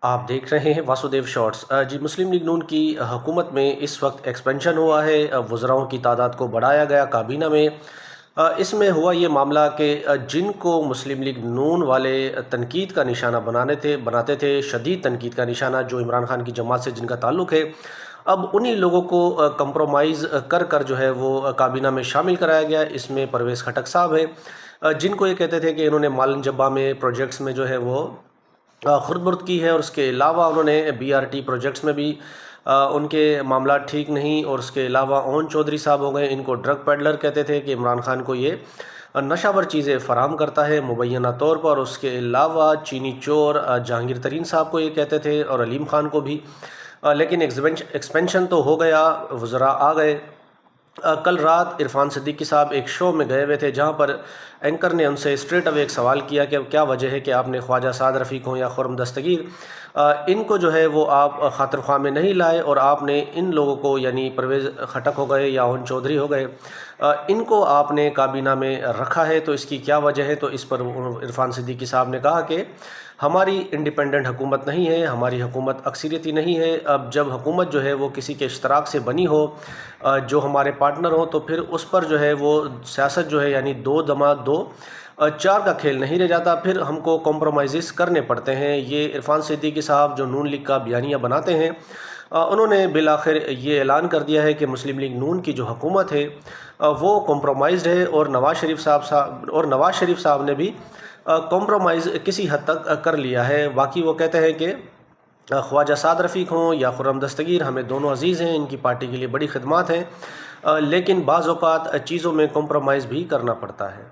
آپ دیکھ رہے ہیں واسودیو شارٹس۔ جی، مسلم لیگ نون کی حکومت میں اس وقت ایکسپینشن ہوا ہے، وزراؤں کی تعداد کو بڑھایا گیا کابینہ میں۔ اس میں ہوا یہ معاملہ کہ جن کو مسلم لیگ نون والے تنقید کا نشانہ بناتے تھے، شدید تنقید کا نشانہ، جو عمران خان کی جماعت سے جن کا تعلق ہے، اب انہی لوگوں کو کمپرومائز کر جو ہے وہ کابینہ میں شامل کرایا گیا۔ اس میں پرویز خٹک صاحب ہیں، جن کو یہ کہتے تھے کہ انہوں نے مالن جبہ میں پروجیکٹس میں جو ہے وہ خرد برد کی ہے، اور اس کے علاوہ انہوں نے BRT پروجیکٹس میں بھی ان کے معاملات ٹھیک نہیں، اور اس کے علاوہ اون چودھری صاحب ہو گئے، ان کو ڈرگ پیڈلر کہتے تھے کہ عمران خان کو یہ نشہ ور چیزیں فراہم کرتا ہے مبینہ طور پر۔ اس کے علاوہ چینی چور جہانگیر ترین صاحب کو یہ کہتے تھے، اور علیم خان کو بھی، لیکن ایکسپینشن تو ہو گیا، وزراء آ گئے۔ کل رات عرفان صدیقی صاحب ایک شو میں گئے ہوئے تھے، جہاں پر اینکر نے ان سے اسٹریٹ اوے ایک سوال کیا کہ کیا وجہ ہے کہ آپ نے خواجہ سعد رفیق ہوں یا خرم دستگیر، ان کو جو ہے وہ آپ خاطر خواہ میں نہیں لائے، اور آپ نے ان لوگوں کو، یعنی پرویز خٹک ہو گئے یا اون چودھری ہو گئے، ان کو آپ نے کابینہ میں رکھا ہے، تو اس کی کیا وجہ ہے؟ تو اس پر عرفان صدیقی صاحب نے کہا کہ ہماری انڈیپینڈنٹ حکومت نہیں ہے، ہماری حکومت اکثریتی نہیں ہے۔ اب جب حکومت جو ہے وہ کسی کے اشتراک سے بنی ہو، جو ہمارے پارٹنر ہوں، تو پھر اس پر جو ہے وہ سیاست جو ہے، یعنی 2+2 4 کا کھیل نہیں رہ جاتا، پھر ہم کو کمپرومائزز کرنے پڑتے ہیں۔ یہ عرفان صدیقی صاحب جو نون لیگ کا بیانیہ بناتے ہیں، انہوں نے بالآخر یہ اعلان کر دیا ہے کہ مسلم لیگ نون کی جو حکومت ہے وہ کمپرومائزڈ ہے، اور نواز شریف صاحب نے بھی کمپرومائز کسی حد تک کر لیا ہے۔ باقی وہ کہتے ہیں کہ خواجہ سعد رفیق ہوں یا خرم دستگیر، ہمیں دونوں عزیز ہیں، ان کی پارٹی کے لیے بڑی خدمات ہیں، لیکن بعض اوقات چیزوں میں کمپرومائز بھی کرنا پڑتا ہے۔